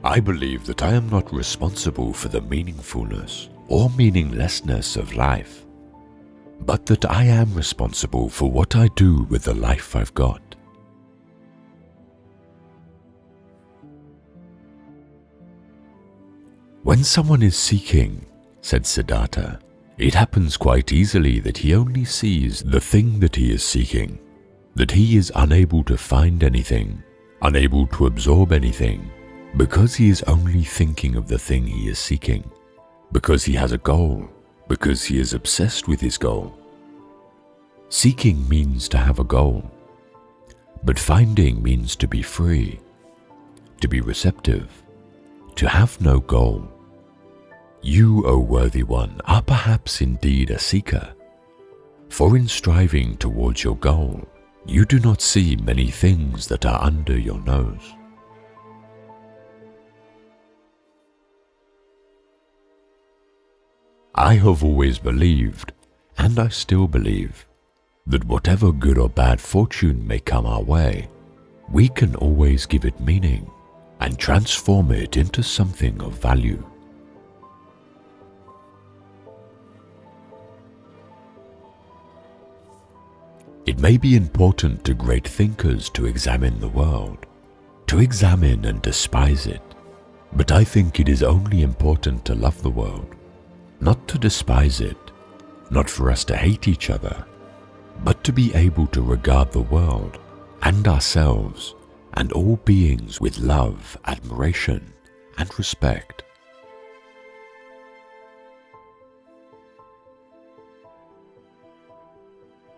I believe that I am not responsible for the meaningfulness or meaninglessness of life, but that I am responsible for what I do with the life I've got. When someone is seeking, said Siddhartha, it happens quite easily that he only sees the thing that he is seeking, that he is unable to find anything, unable to absorb anything, because he is only thinking of the thing he is seeking, because he has a goal, because he is obsessed with his goal. Seeking means to have a goal, but finding means to be free, to be receptive, to have no goal. You, O worthy one, are perhaps indeed a seeker, for in striving towards your goal, you do not see many things that are under your nose. I have always believed, and I still believe, that whatever good or bad fortune may come our way, we can always give it meaning and transform it into something of value. It may be important to great thinkers to examine the world, to examine and despise it, but I think it is only important to love the world, not to despise it, not for us to hate each other, but to be able to regard the world and ourselves and all beings with love, admiration, and respect.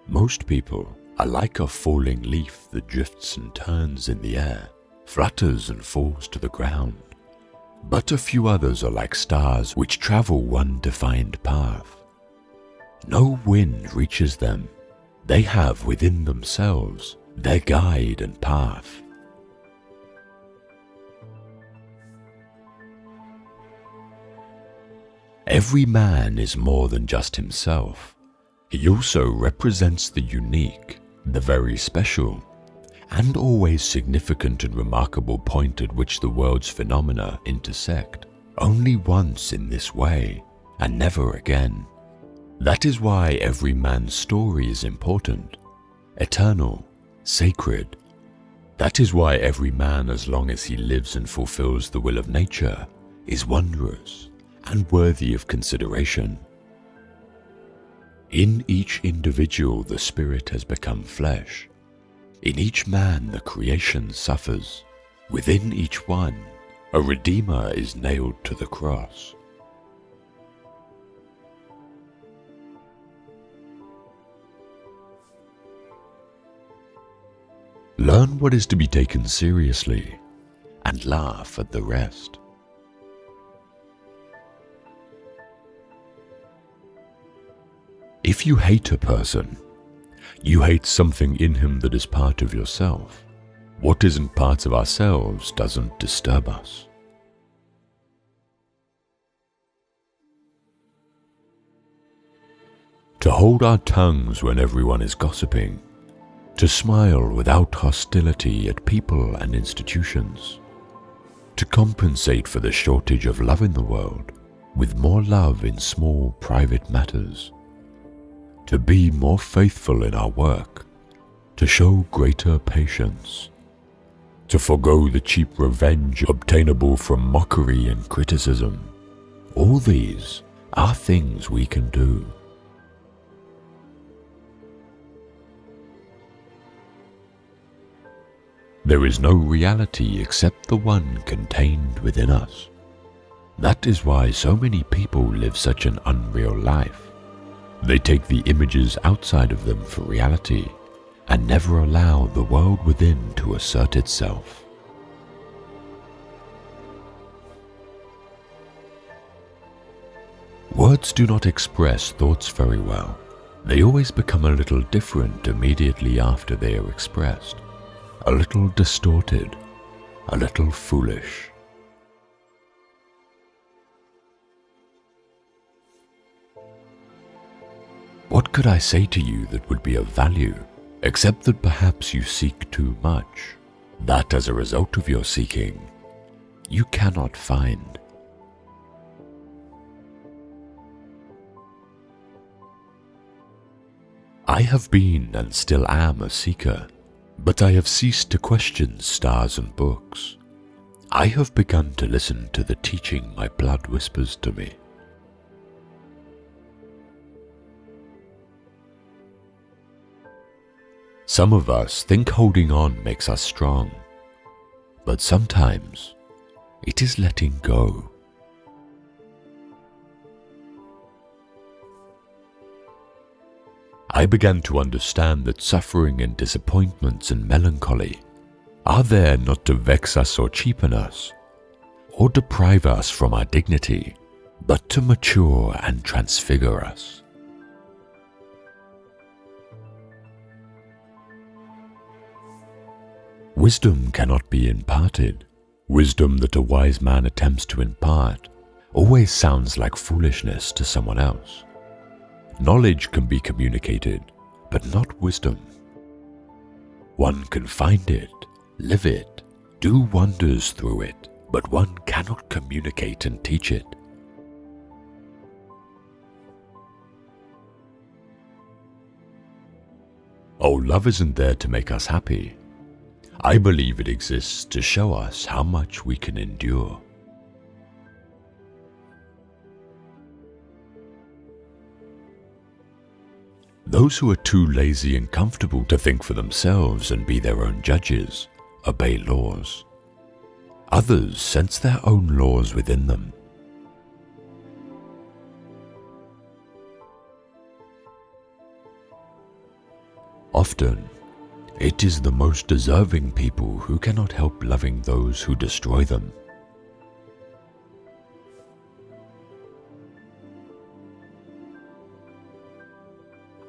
Most people are like a falling leaf that drifts and turns in the air, flutters and falls to the ground. But a few others are like stars which travel one defined path. No wind reaches them. They have within themselves their guide and path. Every man is more than just himself. He also represents the unique, the very special, and always significant and remarkable point at which the world's phenomena intersect, only once in this way, and never again. That is why every man's story is important, eternal, sacred. That is why every man, as long as he lives and fulfills the will of nature, is wondrous and worthy of consideration. In each individual the spirit has become flesh. In each man the creation suffers. Within each one a Redeemer is nailed to the cross. Learn what is to be taken seriously and laugh at the rest. If you hate a person, you hate something in him that is part of yourself. What isn't part of ourselves doesn't disturb us. To hold our tongues when everyone is gossiping, to smile without hostility at people and institutions, to compensate for the shortage of love in the world with more love in small private matters, to be more faithful in our work, to show greater patience, to forego the cheap revenge obtainable from mockery and criticism. All these are things we can do. There is no reality except the one contained within us. That is why so many people live such an unreal life. They take the images outside of them for reality and never allow the world within to assert itself. Words do not express thoughts very well. They always become a little different immediately after they are expressed, a little distorted, a little foolish. What could I say to you that would be of value, except that perhaps you seek too much, that as a result of your seeking, you cannot find. I have been and still am a seeker, but I have ceased to question stars and books. I have begun to listen to the teaching my blood whispers to me. Some of us think holding on makes us strong, but sometimes it is letting go. I began to understand that suffering and disappointments and melancholy are there not to vex us or cheapen us, or deprive us from our dignity, but to mature and transfigure us. Wisdom cannot be imparted. Wisdom that a wise man attempts to impart always sounds like foolishness to someone else. Knowledge can be communicated, but not wisdom. One can find it, live it, do wonders through it, but one cannot communicate and teach it. Oh, love isn't there to make us happy. I believe it exists to show us how much we can endure. Those who are too lazy and comfortable to think for themselves and be their own judges obey laws. Others sense their own laws within them. Often, it is the most deserving people who cannot help loving those who destroy them.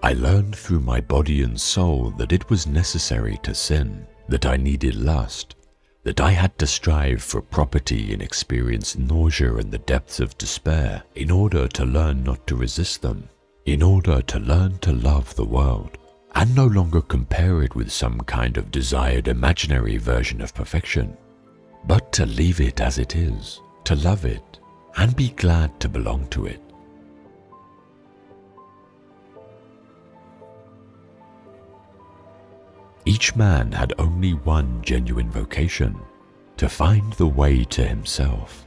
I learned through my body and soul that it was necessary to sin, that I needed lust, that I had to strive for property and experience nausea in the depths of despair in order to learn not to resist them, in order to learn to love the world, and no longer compare it with some kind of desired imaginary version of perfection, but to leave it as it is, to love it, and be glad to belong to it. Each man had only one genuine vocation, to find the way to himself.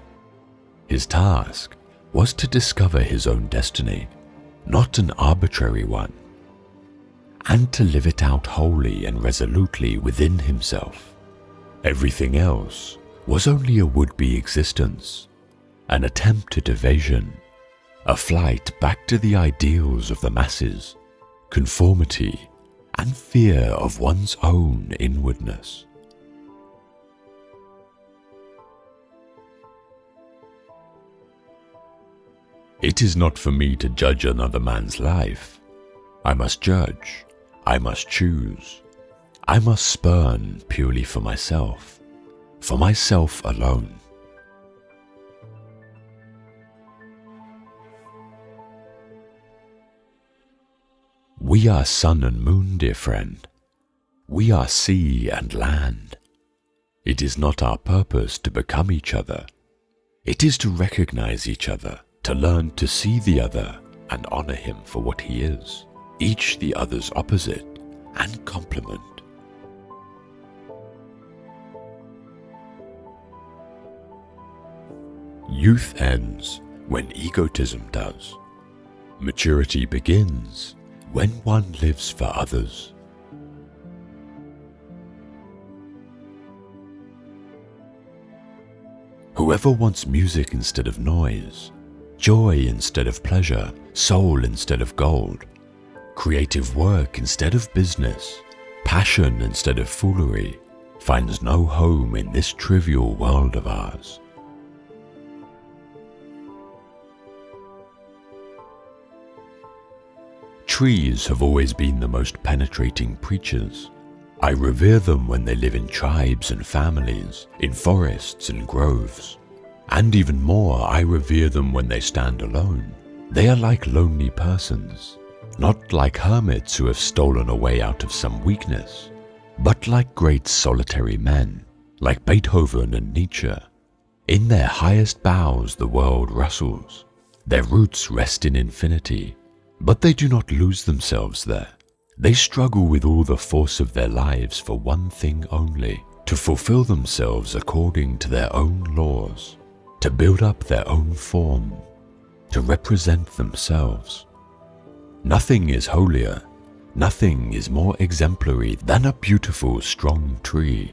His task was to discover his own destiny, not an arbitrary one, and to live it out wholly and resolutely within himself. Everything else was only a would-be existence, an attempt at evasion, a flight back to the ideals of the masses, conformity, and fear of one's own inwardness. It is not for me to judge another man's life. I must judge, I must choose, I must spurn purely for myself alone. We are sun and moon, dear friend. We are sea and land. It is not our purpose to become each other. It is to recognize each other, to learn to see the other and honor him for what he is, each the other's opposite and complement. Youth ends when egotism does. Maturity begins when one lives for others. Whoever wants music instead of noise, joy instead of pleasure, soul instead of gold, creative work instead of business, passion instead of foolery, finds no home in this trivial world of ours. Trees have always been the most penetrating preachers. I revere them when they live in tribes and families, in forests and groves. And even more, I revere them when they stand alone. They are like lonely persons, not like hermits who have stolen away out of some weakness, but like great solitary men, like Beethoven and Nietzsche, In their highest boughs the world rustles. Their roots rest in infinity, but they do not lose themselves there. They struggle with all the force of their lives for one thing only, to fulfill themselves according to their own laws, to build up their own form, to represent themselves. Nothing is holier, nothing is more exemplary than a beautiful, strong tree.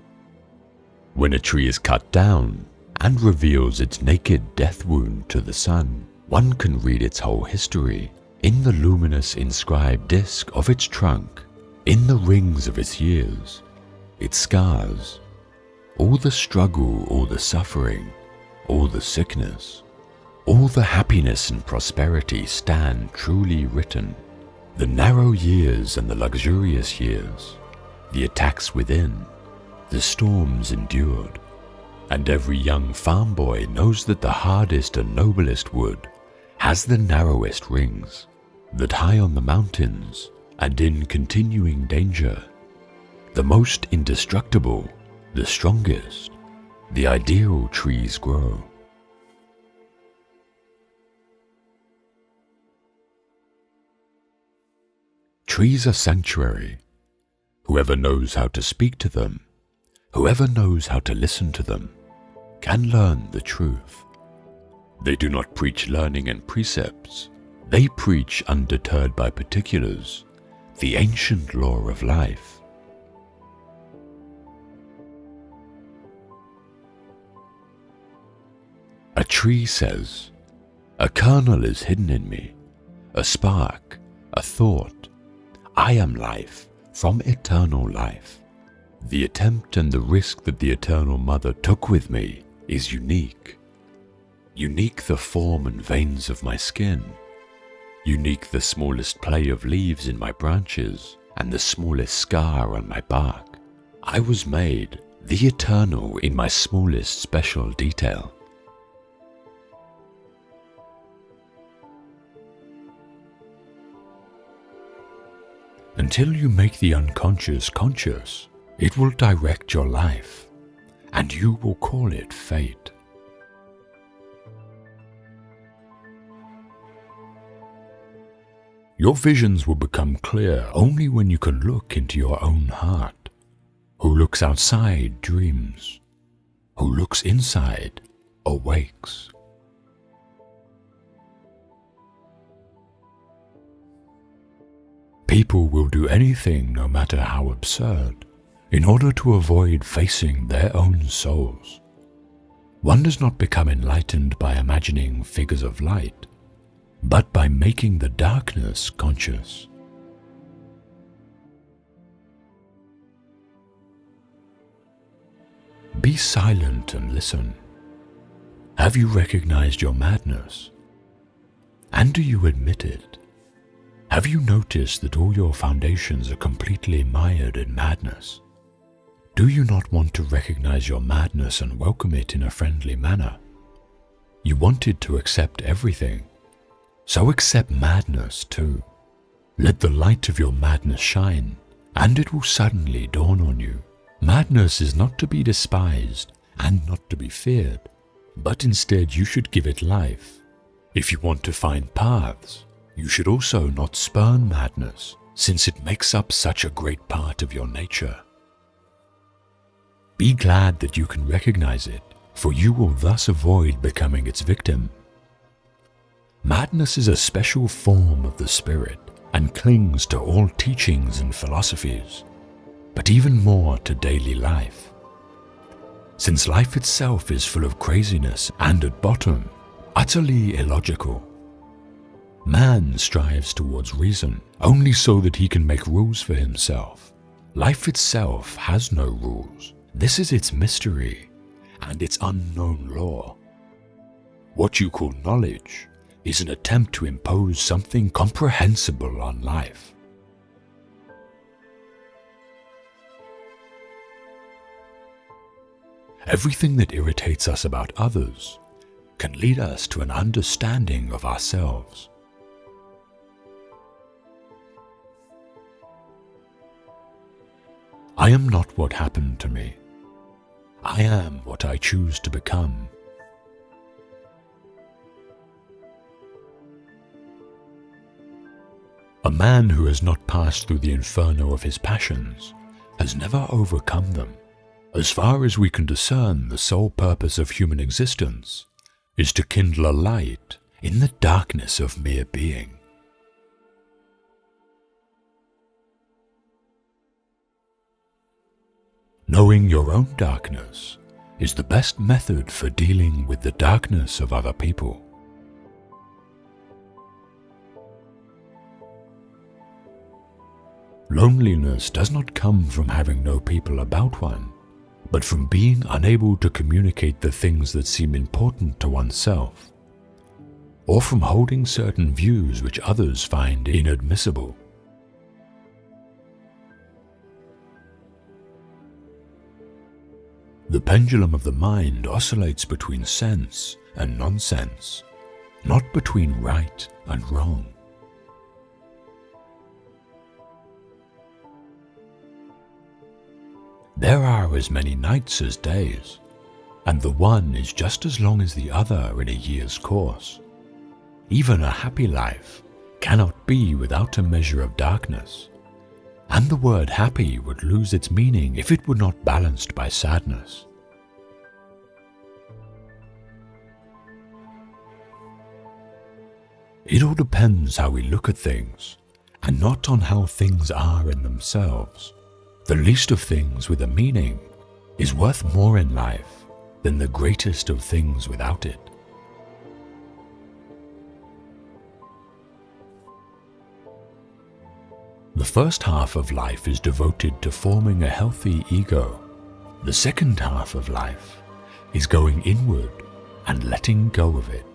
When a tree is cut down and reveals its naked death wound to the sun, one can read its whole history in the luminous inscribed disk of its trunk, in the rings of its years, its scars, all the struggle, all the suffering, all the sickness, all the happiness and prosperity stand truly written. The narrow years and the luxurious years, the attacks within, the storms endured, and every young farm boy knows that the hardest and noblest wood has the narrowest rings, that high on the mountains and in continuing danger, the most indestructible, the strongest, the ideal trees grow. Trees are sanctuary. Whoever knows how to speak to them, whoever knows how to listen to them, can learn the truth. They do not preach learning and precepts. They preach, undeterred by particulars, the ancient law of life. A tree says, "A kernel is hidden in me, a spark, a thought. I am life from eternal life. The attempt and the risk that the Eternal Mother took with me is unique. Unique the form and veins of my skin. Unique the smallest play of leaves in my branches and the smallest scar on my bark. I was made the eternal in my smallest special detail." Until you make the unconscious conscious, it will direct your life, and you will call it fate. Your visions will become clear only when you can look into your own heart. Who looks outside dreams. Who looks inside awakes. People will do anything, no matter how absurd, in order to avoid facing their own souls. One does not become enlightened by imagining figures of light, but by making the darkness conscious. Be silent and listen. Have you recognized your madness? And do you admit it? Have you noticed that all your foundations are completely mired in madness? Do you not want to recognize your madness and welcome it in a friendly manner? You wanted to accept everything, so accept madness too. Let the light of your madness shine, and it will suddenly dawn on you. Madness is not to be despised and not to be feared, but instead you should give it life. If you want to find paths, you should also not spurn madness, since it makes up such a great part of your nature. Be glad that you can recognize it, for you will thus avoid becoming its victim. Madness is a special form of the spirit and clings to all teachings and philosophies, but even more to daily life. Since life itself is full of craziness and at bottom, utterly illogical. Man strives towards reason only so that he can make rules for himself. Life itself has no rules. This is its mystery and its unknown law. What you call knowledge is an attempt to impose something comprehensible on life. Everything that irritates us about others can lead us to an understanding of ourselves. I am not what happened to me. I am what I choose to become. A man who has not passed through the inferno of his passions has never overcome them. As far as we can discern, the sole purpose of human existence is to kindle a light in the darkness of mere being. Knowing your own darkness is the best method for dealing with the darkness of other people. Loneliness does not come from having no people about one, but from being unable to communicate the things that seem important to oneself, or from holding certain views which others find inadmissible. The pendulum of the mind oscillates between sense and nonsense, not between right and wrong. There are as many nights as days, and the one is just as long as the other in a year's course. Even a happy life cannot be without a measure of darkness, and the word happy would lose its meaning if it were not balanced by sadness. It all depends how we look at things, and not on how things are in themselves. The least of things with a meaning is worth more in life than the greatest of things without it. The first half of life is devoted to forming a healthy ego. The second half of life is going inward and letting go of it.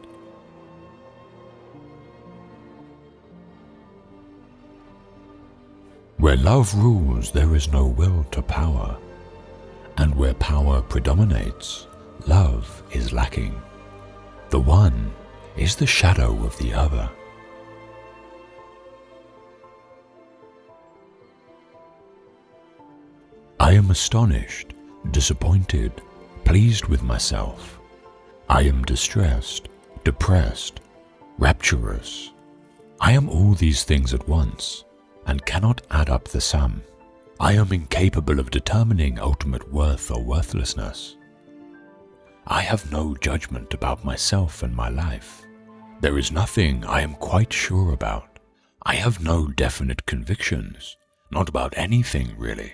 Where love rules, there is no will to power, and where power predominates, love is lacking. The one is the shadow of the other. I am astonished, disappointed, pleased with myself. I am distressed, depressed, rapturous. I am all these things at once, and cannot add up the sum. I am incapable of determining ultimate worth or worthlessness. I have no judgment about myself and my life. There is nothing I am quite sure about. I have no definite convictions, not about anything really.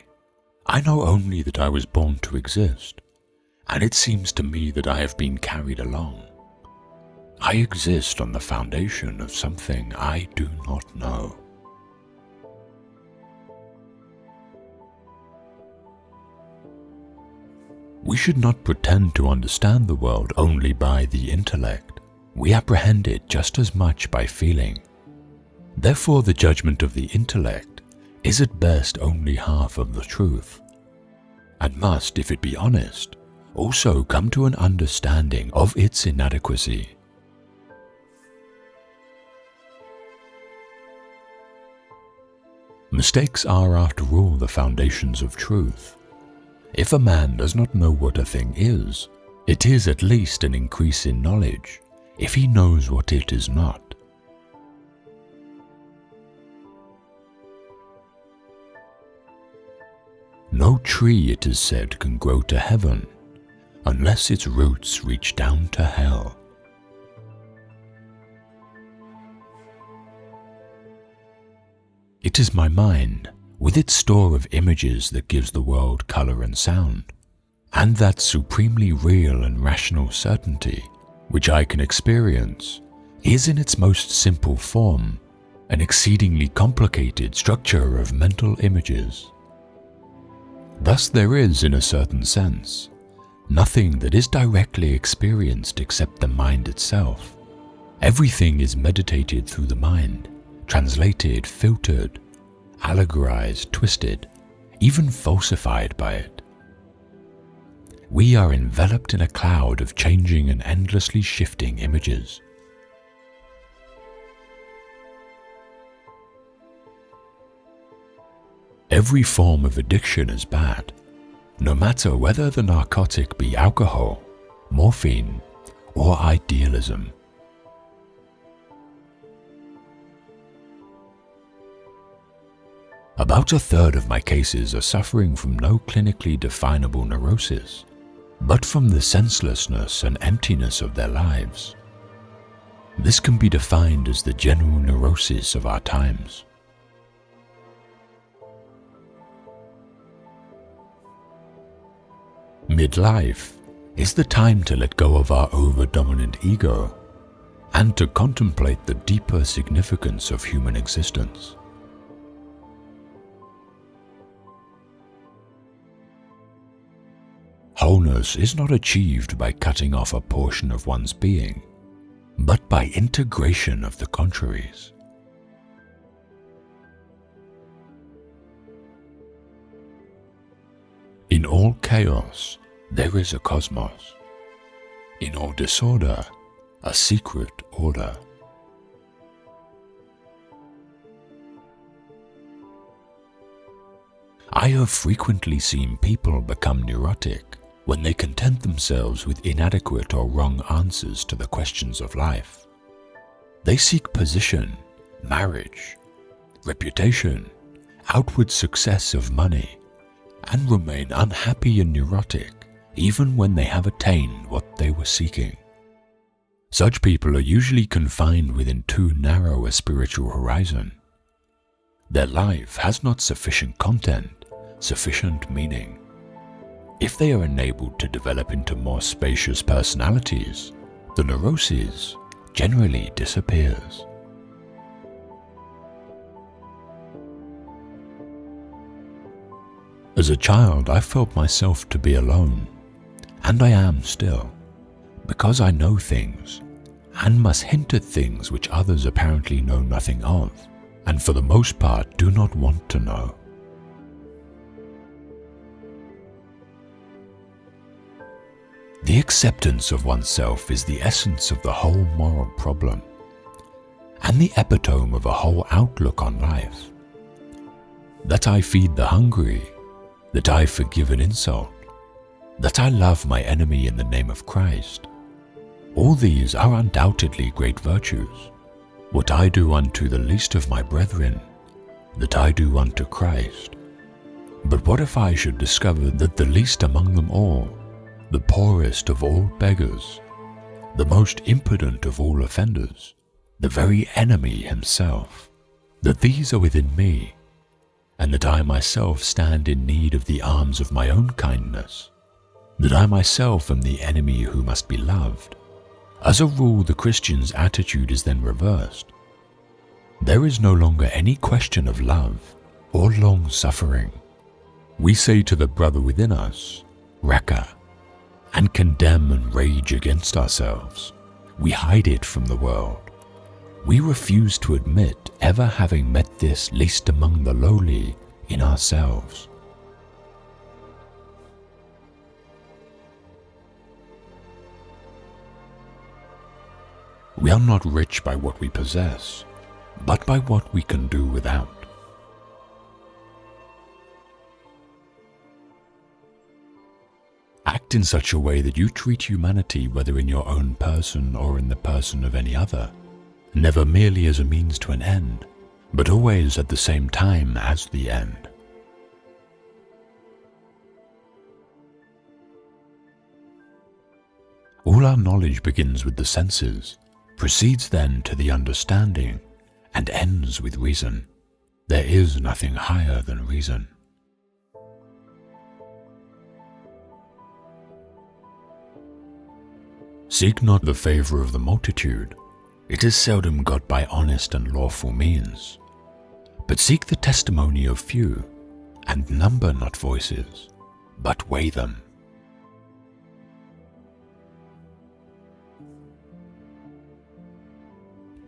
I know only that I was born to exist, and it seems to me that I have been carried along. I exist on the foundation of something I do not know. We should not pretend to understand the world only by the intellect. We apprehend it just as much by feeling. Therefore, the judgment of the intellect is at best only half of the truth, and must, if it be honest, also come to an understanding of its inadequacy. Mistakes are, after all, the foundations of truth. If a man does not know what a thing is, it is at least an increase in knowledge if he knows what it is not. No tree, it is said, can grow to heaven unless its roots reach down to hell. It is my mind, with its store of images, that gives the world color and sound, and that supremely real and rational certainty, which I can experience, is in its most simple form an exceedingly complicated structure of mental images. Thus there is, in a certain sense, nothing that is directly experienced except the mind itself. Everything is meditated through the mind, translated, filtered, allegorized, twisted, even falsified by it. We are enveloped in a cloud of changing and endlessly shifting images. Every form of addiction is bad, no matter whether the narcotic be alcohol, morphine, or idealism. About a third of my cases are suffering from no clinically definable neurosis, but from the senselessness and emptiness of their lives. This can be defined as the general neurosis of our times. Midlife is the time to let go of our over-dominant ego and to contemplate the deeper significance of human existence. Wholeness is not achieved by cutting off a portion of one's being, but by integration of the contraries. In all chaos, there is a cosmos. In all disorder, a secret order. I have frequently seen people become neurotic when they content themselves with inadequate or wrong answers to the questions of life. They seek position, marriage, reputation, outward success of money, and remain unhappy and neurotic even when they have attained what they were seeking. Such people are usually confined within too narrow a spiritual horizon. Their life has not sufficient content, sufficient meaning. If they are enabled to develop into more spacious personalities, the neurosis generally disappears. As a child, I felt myself to be alone, and I am still, because I know things, and must hint at things which others apparently know nothing of, and for the most part do not want to know. The acceptance of oneself is the essence of the whole moral problem, and the epitome of a whole outlook on life. That I feed the hungry, that I forgive an insult, that I love my enemy in the name of Christ. All these are undoubtedly great virtues. What I do unto the least of my brethren, that I do unto Christ. But what if I should discover that the least among them all, the poorest of all beggars, the most impudent of all offenders, the very enemy himself, that these are within me, and that I myself stand in need of the arms of my own kindness, that I myself am the enemy who must be loved. As a rule, the Christian's attitude is then reversed. There is no longer any question of love or long suffering. We say to the brother within us, Raka, and condemn and rage against ourselves. We hide it from the world. We refuse to admit ever having met this least among the lowly in ourselves. We are not rich by what we possess, but by what we can do without. Act in such a way that you treat humanity, whether in your own person or in the person of any other, never merely as a means to an end, but always at the same time as the end. All our knowledge begins with the senses, proceeds then to the understanding, and ends with reason. There is nothing higher than reason. Seek not the favor of the multitude. It is seldom got by honest and lawful means. But seek the testimony of few, and number not voices, but weigh them.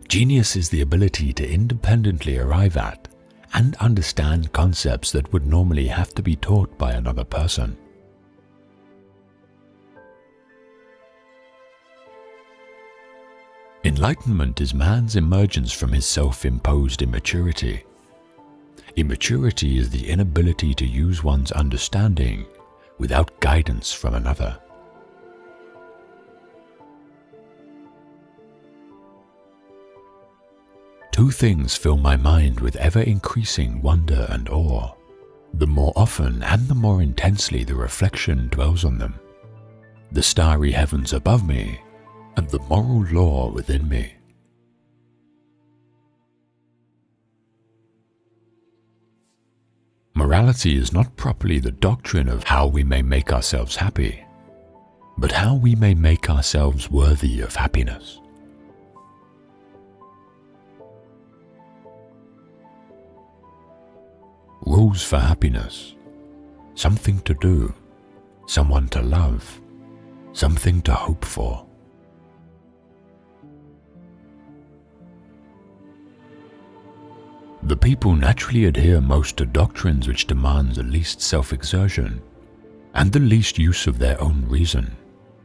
Genius is the ability to independently arrive at and understand concepts that would normally have to be taught by another person. Enlightenment is man's emergence from his self-imposed immaturity. Immaturity is the inability to use one's understanding without guidance from another. Two things fill my mind with ever-increasing wonder and awe, the more often and the more intensely the reflection dwells on them: the starry heavens above me and the moral law within me. Morality is not properly the doctrine of how we may make ourselves happy, but how we may make ourselves worthy of happiness. Rules for happiness: something to do, someone to love, something to hope for. The people naturally adhere most to doctrines which demand the least self-exertion and the least use of their own reason,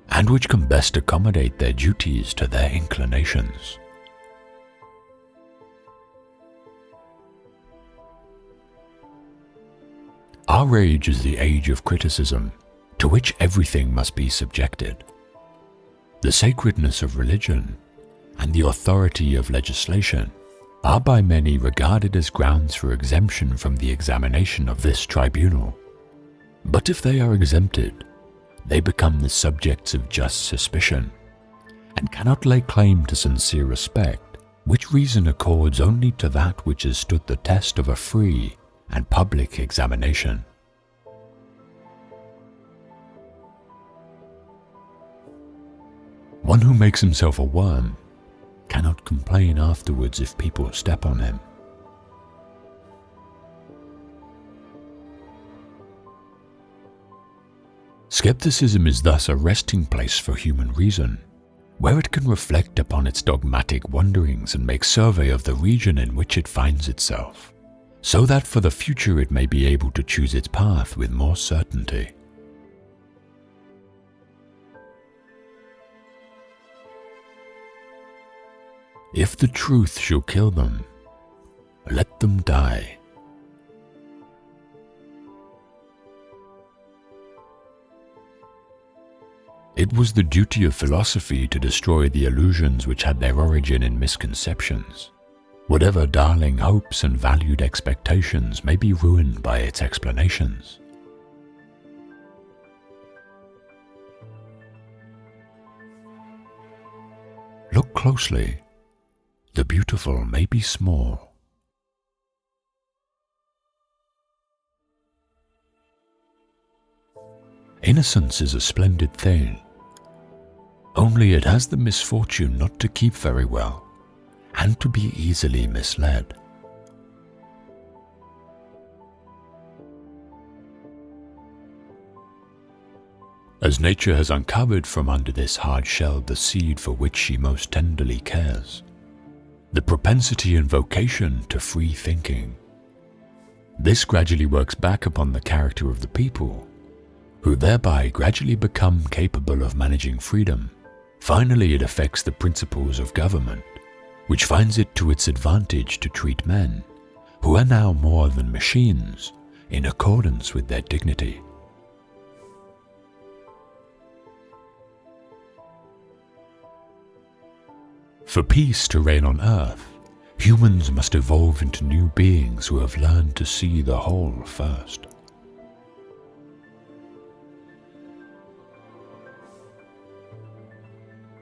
and which can best accommodate their duties to their inclinations. Our age is the age of criticism, to which everything must be subjected. The sacredness of religion and the authority of legislation are by many regarded as grounds for exemption from the examination of this tribunal. But if they are exempted, they become the subjects of just suspicion, and cannot lay claim to sincere respect, which reason accords only to that which has stood the test of a free and public examination. One who makes himself a worm cannot complain afterwards if people step on him. Skepticism is thus a resting place for human reason, where it can reflect upon its dogmatic wanderings and make survey of the region in which it finds itself, so that for the future it may be able to choose its path with more certainty. If the truth shall kill them, let them die. It was the duty of philosophy to destroy the illusions which had their origin in misconceptions. Whatever darling hopes and valued expectations may be ruined by its explanations. Look closely. The beautiful may be small. Innocence is a splendid thing, only it has the misfortune not to keep very well, and to be easily misled. As nature has uncovered from under this hard shell the seed for which she most tenderly cares, the propensity and vocation to free thinking. This gradually works back upon the character of the people, who thereby gradually become capable of managing freedom. Finally, it affects the principles of government, which finds it to its advantage to treat men, who are now more than machines, in accordance with their dignity. For peace to reign on earth, humans must evolve into new beings who have learned to see the whole first.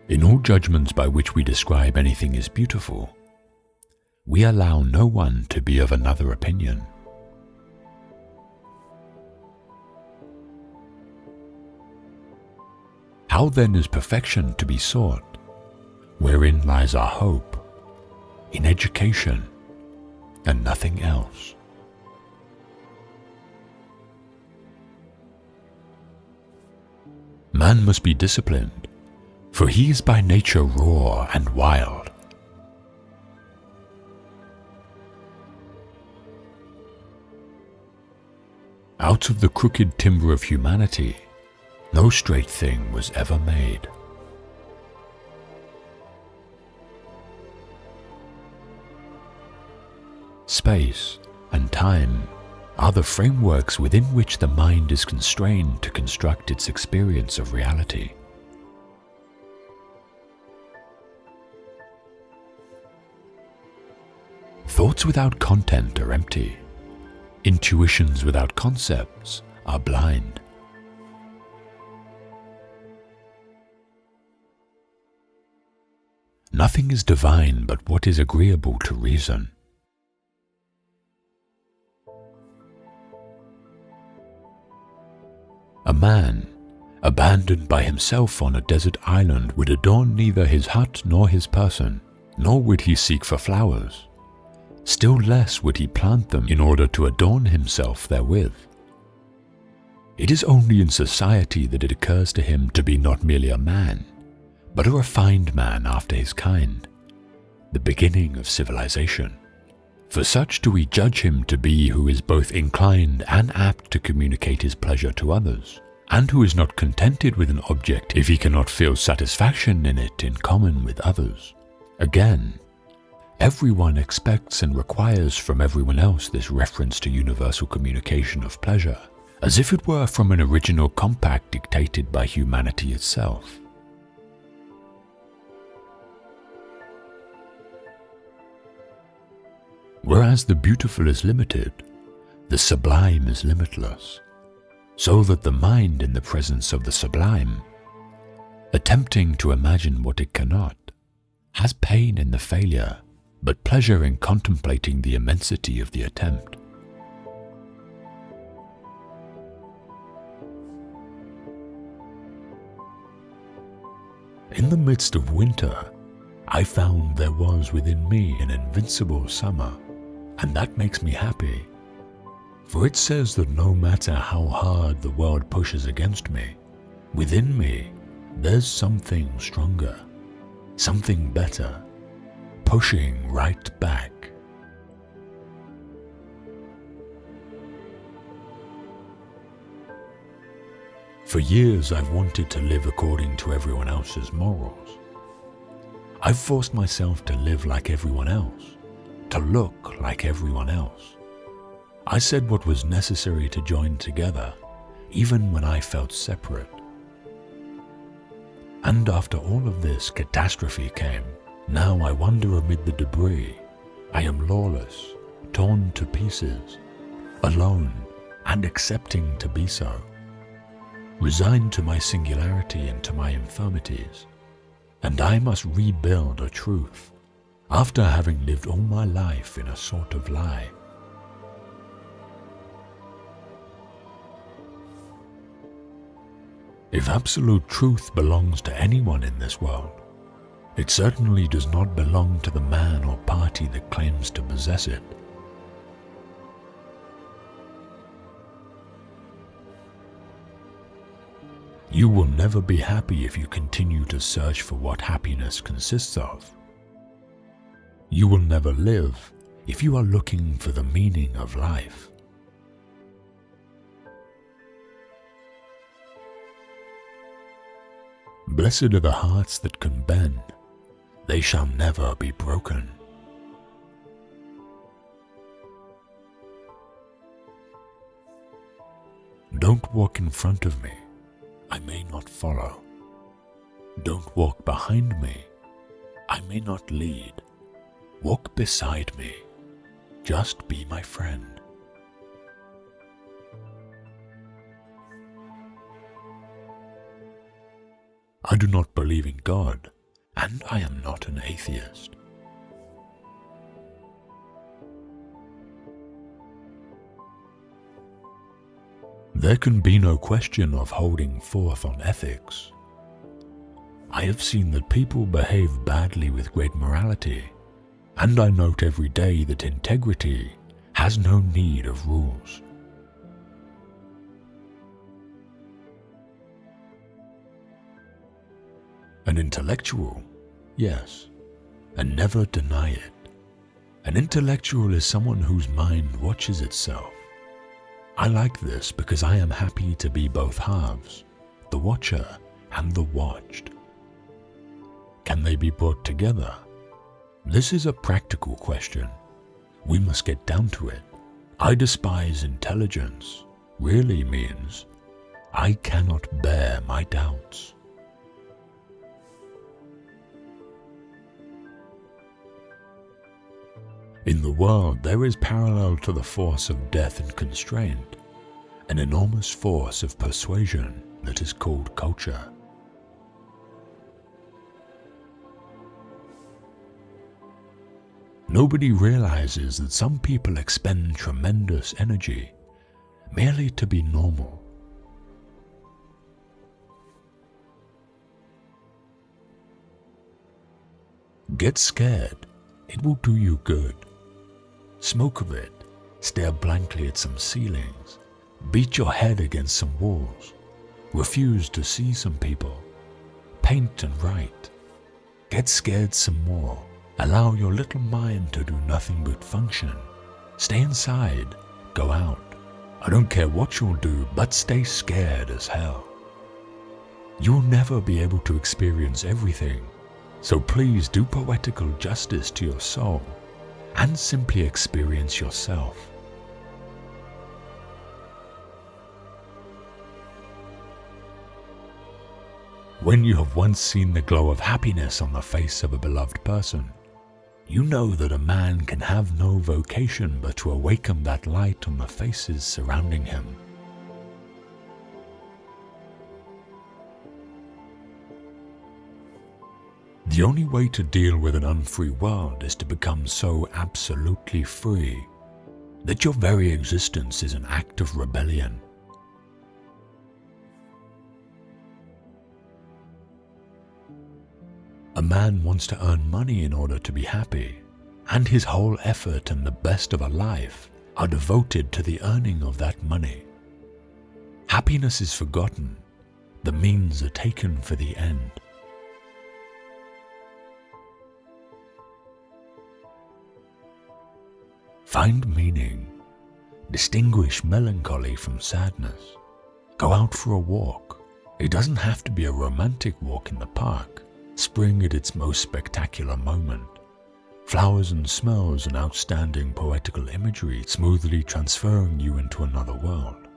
In all judgments by which we describe anything as beautiful, we allow no one to be of another opinion. How then is perfection to be sought? Wherein lies our hope? In education and nothing else. Man must be disciplined, for he is by nature raw and wild. Out of the crooked timber of humanity, no straight thing was ever made. Space and time are the frameworks within which the mind is constrained to construct its experience of reality. Thoughts without content are empty. Intuitions without concepts are blind. Nothing is divine but what is agreeable to reason. A man, abandoned by himself on a desert island, would adorn neither his hut nor his person, nor would he seek for flowers. Still less would he plant them in order to adorn himself therewith. It is only in society that it occurs to him to be not merely a man, but a refined man after his kind, the beginning of civilization. For such do we judge him to be who is both inclined and apt to communicate his pleasure to others, and who is not contented with an object if he cannot feel satisfaction in it in common with others. Again, everyone expects and requires from everyone else this reference to universal communication of pleasure, as if it were from an original compact dictated by humanity itself. Whereas the beautiful is limited, the sublime is limitless, so that the mind in the presence of the sublime, attempting to imagine what it cannot, has pain in the failure, but pleasure in contemplating the immensity of the attempt. In the midst of winter, I found there was within me an invincible summer, and that makes me happy, for it says that no matter how hard the world pushes against me, within me there's something stronger, something better, pushing right back. For years I've wanted to live according to everyone else's morals. I've forced myself to live like everyone else, to look like everyone else. I said what was necessary to join together, even when I felt separate. And after all of this, catastrophe came. Now I wander amid the debris. I am lawless, torn to pieces, alone and accepting to be so, resigned to my singularity and to my infirmities. And I must rebuild a truth, after having lived all my life in a sort of lie. If absolute truth belongs to anyone in this world, it certainly does not belong to the man or party that claims to possess it. You will never be happy if you continue to search for what happiness consists of. You will never live if you are looking for the meaning of life. Blessed are the hearts that can bend, they shall never be broken. Don't walk in front of me, I may not follow. Don't walk behind me, I may not lead. Walk beside me, just be my friend. I do not believe in God, and I am not an atheist. There can be no question of holding forth on ethics. I have seen that people behave badly with great morality, and I note every day that integrity has no need of rules. An intellectual, yes, and never deny it. An intellectual is someone whose mind watches itself. I like this because I am happy to be both halves, the watcher and the watched. Can they be brought together? This is a practical question. We must get down to it. I despise intelligence really means I cannot bear my doubts. In the world, there is parallel to the force of death and constraint, an enormous force of persuasion that is called culture. Nobody realizes that some people expend tremendous energy merely to be normal. Get scared, it will do you good. Smoke a bit, stare blankly at some ceilings, beat your head against some walls, refuse to see some people, paint and write. Get scared some more. Allow your little mind to do nothing but function. Stay inside, go out. I don't care what you'll do, but stay scared as hell. You'll never be able to experience everything, so please do poetical justice to your soul and simply experience yourself. When you have once seen the glow of happiness on the face of a beloved person, you know that a man can have no vocation but to awaken that light on the faces surrounding him. The only way to deal with an unfree world is to become so absolutely free that your very existence is an act of rebellion. A man wants to earn money in order to be happy, and his whole effort and the best of a life are devoted to the earning of that money. Happiness is forgotten, the means are taken for the end. Find meaning, distinguish melancholy from sadness, go out for a walk. It doesn't have to be a romantic walk in the park. Spring at its most spectacular moment. Flowers and smells and outstanding poetical imagery smoothly transferring you into another world.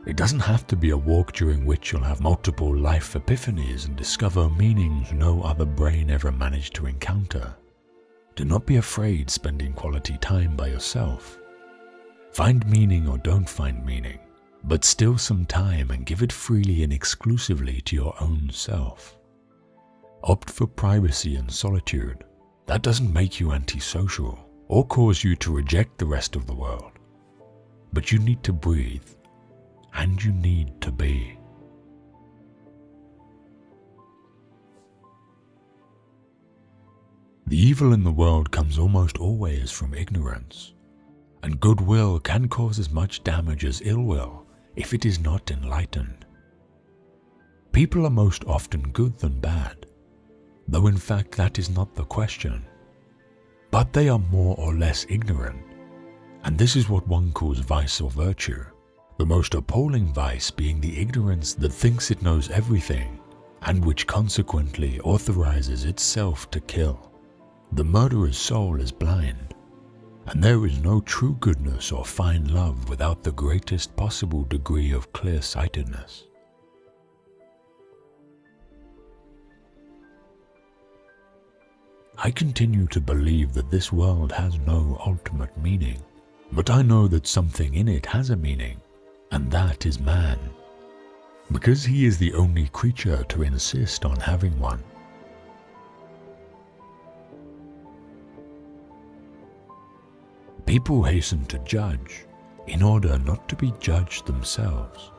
It doesn't have to be a walk during which you'll have multiple life epiphanies and discover meanings no other brain ever managed to encounter. Do not be afraid spending quality time by yourself. Find meaning or don't find meaning, but still some time and give it freely and exclusively to your own self. Opt for privacy and solitude. That doesn't make you antisocial or cause you to reject the rest of the world. But you need to breathe, and you need to be. The evil in the world comes almost always from ignorance, and goodwill can cause as much damage as ill will if it is not enlightened. People are most often good than bad, though in fact that is not the question. But they are more or less ignorant, and this is what one calls vice or virtue, the most appalling vice being the ignorance that thinks it knows everything, and which consequently authorizes itself to kill. The murderer's soul is blind, and there is no true goodness or fine love without the greatest possible degree of clear-sightedness. I continue to believe that this world has no ultimate meaning, but I know that something in it has a meaning, and that is man, because he is the only creature to insist on having one. People hasten to judge in order not to be judged themselves.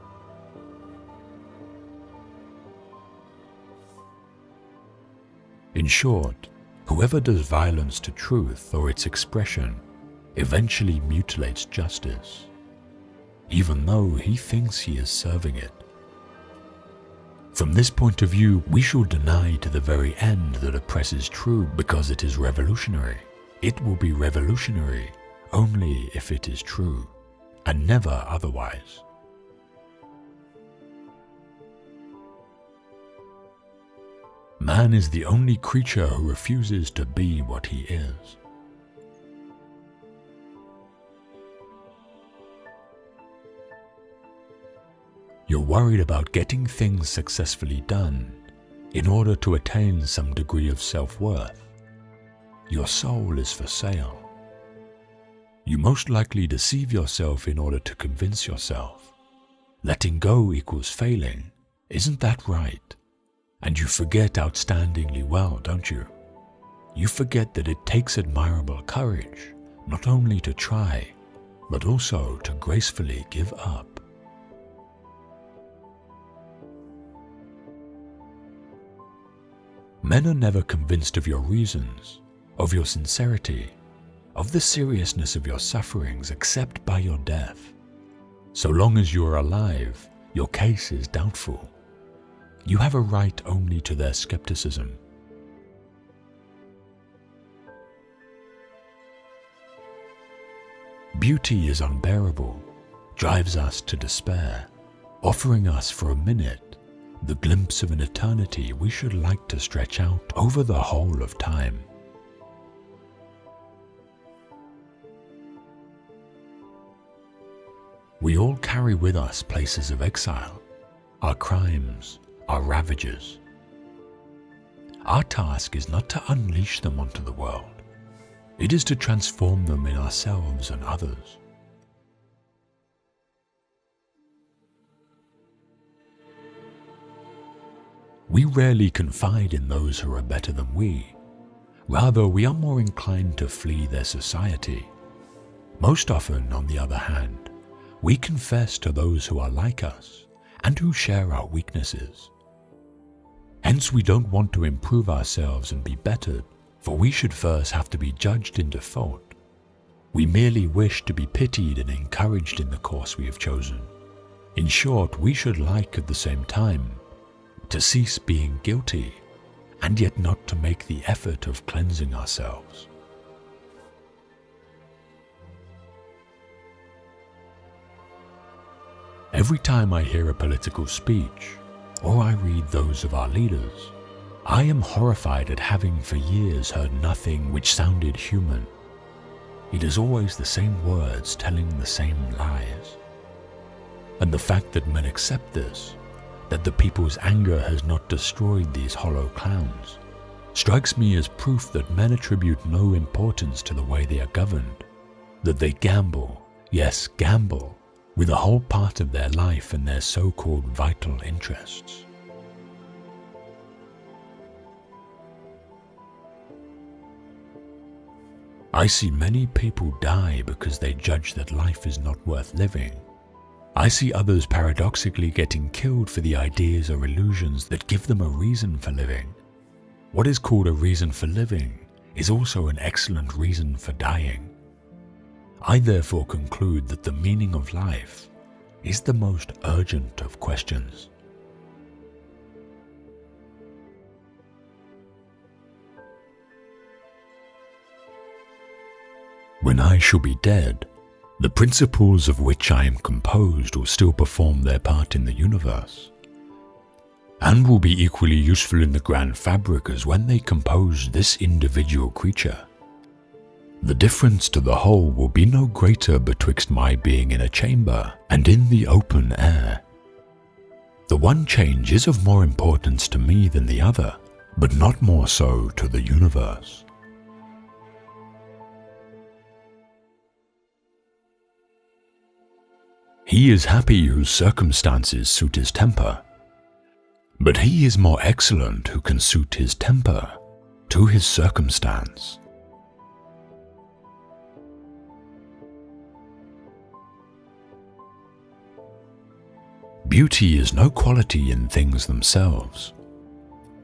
In short, whoever does violence to truth or its expression eventually mutilates justice, even though he thinks he is serving it. From this point of view, we shall deny to the very end that oppresses true because it is revolutionary. It will be revolutionary only if it is true, and never otherwise. Man is the only creature who refuses to be what he is. You're worried about getting things successfully done in order to attain some degree of self-worth. Your soul is for sale. You most likely deceive yourself in order to convince yourself. Letting go equals failing. Isn't that right? And you forget outstandingly well, don't you? You forget that it takes admirable courage, not only to try, but also to gracefully give up. Men are never convinced of your reasons, of your sincerity, of the seriousness of your sufferings except by your death. So long as you are alive, your case is doubtful. You have a right only to their skepticism. Beauty is unbearable, drives us to despair, offering us for a minute the glimpse of an eternity we should like to stretch out over the whole of time. We all carry with us places of exile, our crimes, our ravages. Our task is not to unleash them onto the world. It is to transform them in ourselves and others. We rarely confide in those who are better than we. Rather, we are more inclined to flee their society. Most often, on the other hand, we confess to those who are like us and who share our weaknesses. Hence, we don't want to improve ourselves and be bettered, for we should first have to be judged in default. We merely wish to be pitied and encouraged in the course we have chosen. In short, we should like at the same time to cease being guilty and yet not to make the effort of cleansing ourselves. Every time I hear a political speech, or I read those of our leaders, I am horrified at having for years heard nothing which sounded human. It is always the same words telling the same lies. And the fact that men accept this, that the people's anger has not destroyed these hollow clowns, strikes me as proof that men attribute no importance to the way they are governed, that they gamble, yes, gamble, with a whole part of their life and their so-called vital interests. I see many people die because they judge that life is not worth living. I see others paradoxically getting killed for the ideas or illusions that give them a reason for living. What is called a reason for living is also an excellent reason for dying. I therefore conclude that the meaning of life is the most urgent of questions. When I shall be dead, the principles of which I am composed will still perform their part in the universe, and will be equally useful in the grand fabric as when they composed this individual creature. The difference to the whole will be no greater betwixt my being in a chamber and in the open air. The one change is of more importance to me than the other, but not more so to the universe. He is happy whose circumstances suit his temper, but he is more excellent who can suit his temper to his circumstance. Beauty is no quality in things themselves.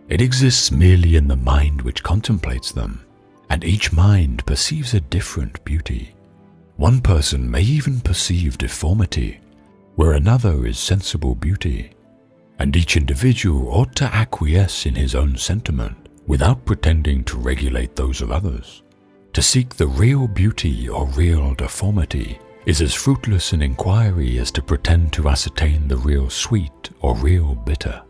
It exists merely in the mind which contemplates them, and each mind perceives a different beauty. One person may even perceive deformity, where another is sensible beauty, and each individual ought to acquiesce in his own sentiment without pretending to regulate those of others. To seek the real beauty or real deformity is as fruitless an inquiry as to pretend to ascertain the real sweet or real bitter.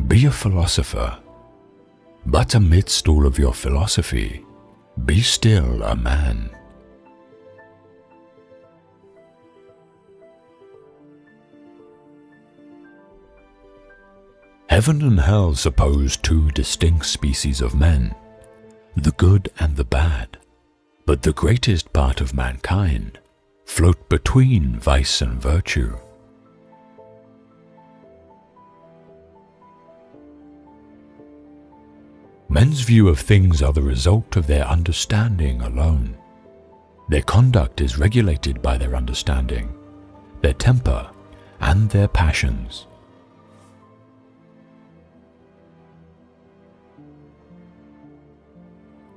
Be a philosopher, but amidst all of your philosophy, be still a man. Heaven and hell suppose two distinct species of men, the good and the bad, but the greatest part of mankind float between vice and virtue. Men's view of things are the result of their understanding alone. Their conduct is regulated by their understanding, their temper, and their passions.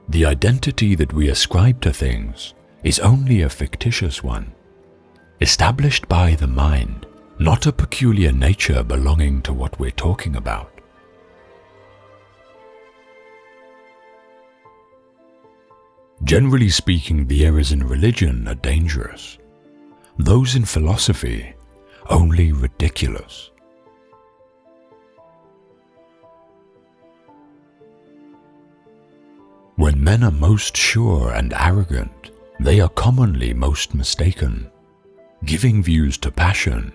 The identity that we ascribe to things is only a fictitious one, established by the mind, not a peculiar nature belonging to what we're talking about. Generally speaking, the errors in religion are dangerous. Those in philosophy, only ridiculous. When men are most sure and arrogant, they are commonly most mistaken, giving views to passion,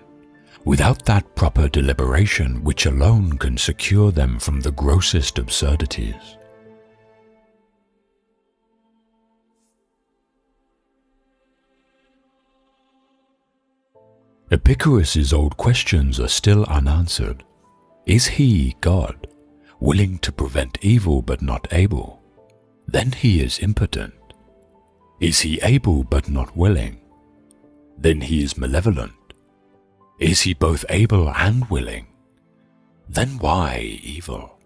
without that proper deliberation which alone can secure them from the grossest absurdities. Epicurus's old questions are still unanswered. Is he, God, willing to prevent evil but not able? Then he is impotent. Is he able but not willing? Then he is malevolent. Is he both able and willing? Then why evil?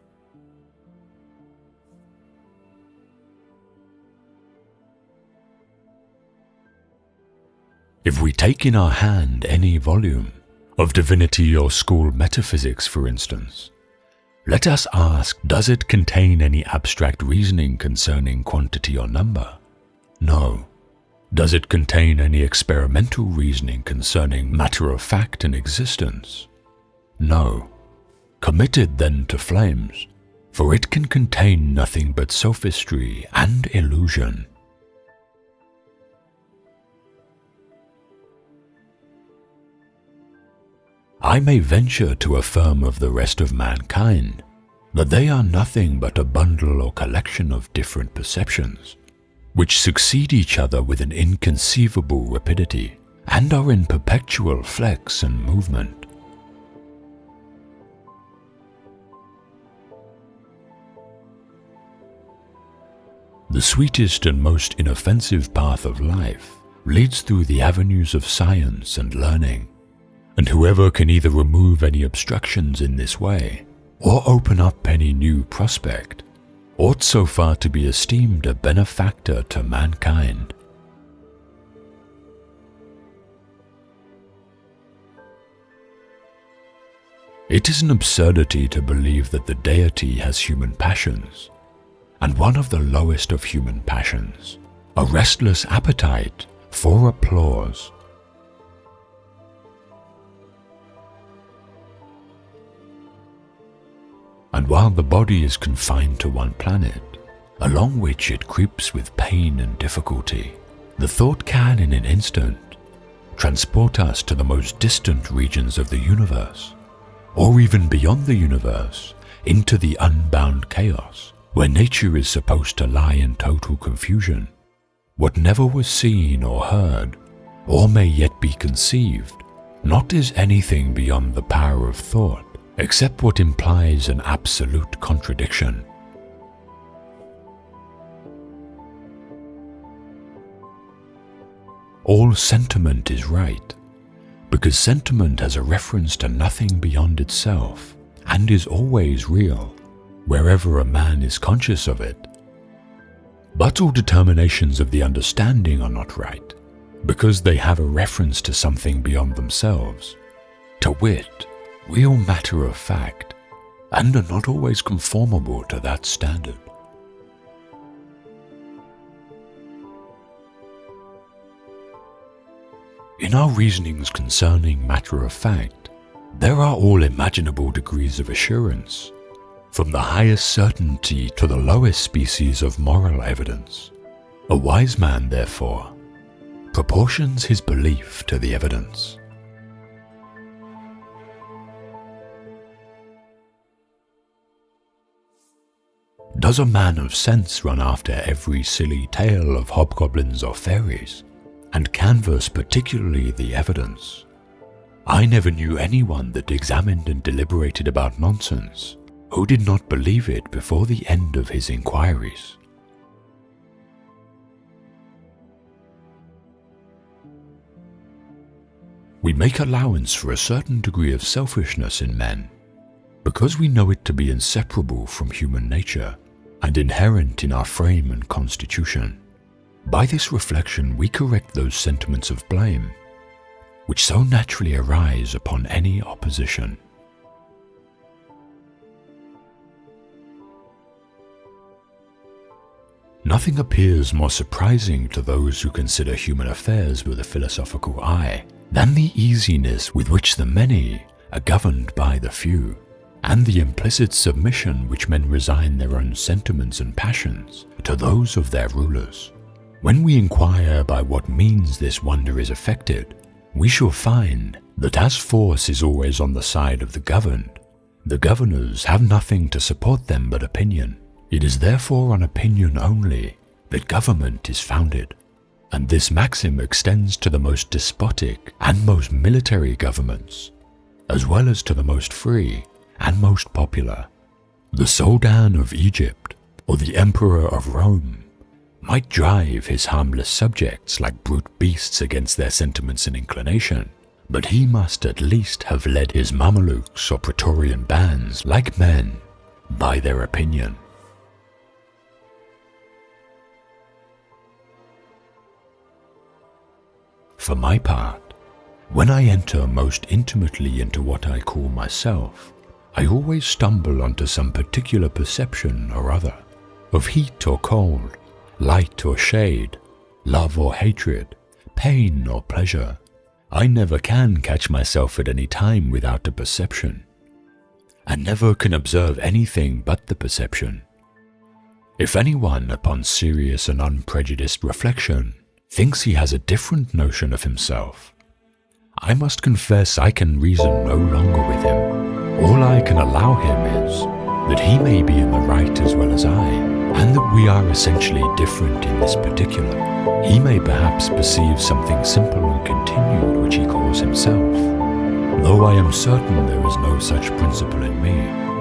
If we take in our hand any volume, of divinity or school metaphysics for instance, let us ask, does it contain any abstract reasoning concerning quantity or number? No. Does it contain any experimental reasoning concerning matter of fact and existence? No. Commit it then to flames, for it can contain nothing but sophistry and illusion. I may venture to affirm of the rest of mankind that they are nothing but a bundle or collection of different perceptions, which succeed each other with an inconceivable rapidity and are in perpetual flex and movement. The sweetest and most inoffensive path of life leads through the avenues of science and learning, and whoever can either remove any obstructions in this way, or open up any new prospect, ought so far to be esteemed a benefactor to mankind. It is an absurdity to believe that the deity has human passions, and one of the lowest of human passions, a restless appetite for applause. And while the body is confined to one planet, along which it creeps with pain and difficulty, the thought can in an instant transport us to the most distant regions of the universe, or even beyond the universe, into the unbound chaos, where nature is supposed to lie in total confusion. What never was seen or heard, or may yet be conceived, not is anything beyond the power of thought, except what implies an absolute contradiction. All sentiment is right, because sentiment has a reference to nothing beyond itself, and is always real, wherever a man is conscious of it. But all determinations of the understanding are not right, because they have a reference to something beyond themselves, to wit, real matter of fact, and are not always conformable to that standard. In our reasonings concerning matter of fact, there are all imaginable degrees of assurance, from the highest certainty to the lowest species of moral evidence. A wise man, therefore, proportions his belief to the evidence. Does a man of sense run after every silly tale of hobgoblins or fairies, and canvass particularly the evidence? I never knew anyone that examined and deliberated about nonsense, who did not believe it before the end of his inquiries. We make allowance for a certain degree of selfishness in men, because we know it to be inseparable from human nature and inherent in our frame and constitution. By this reflection we correct those sentiments of blame, which so naturally arise upon any opposition. Nothing appears more surprising to those who consider human affairs with a philosophical eye than the easiness with which the many are governed by the few, and the implicit submission which men resign their own sentiments and passions to those of their rulers. When we inquire by what means this wonder is effected, we shall find that as force is always on the side of the governed, the governors have nothing to support them but opinion. It is therefore on opinion only that government is founded, and this maxim extends to the most despotic and most military governments, as well as to the most free and most popular. The Soldan of Egypt or the Emperor of Rome might drive his harmless subjects like brute beasts against their sentiments and inclination, but he must at least have led his Mamelukes or Praetorian bands like men by their opinion. For my part, when I enter most intimately into what I call myself, I always stumble onto some particular perception or other, of heat or cold, light or shade, love or hatred, pain or pleasure. I never can catch myself at any time without a perception, and never can observe anything but the perception. If anyone, upon serious and unprejudiced reflection, thinks he has a different notion of himself, I must confess I can reason no longer with him. All I can allow him is that he may be in the right as well as I, and that we are essentially different in this particular. He may perhaps perceive something simple and continued which he calls himself, though I am certain there is no such principle in me.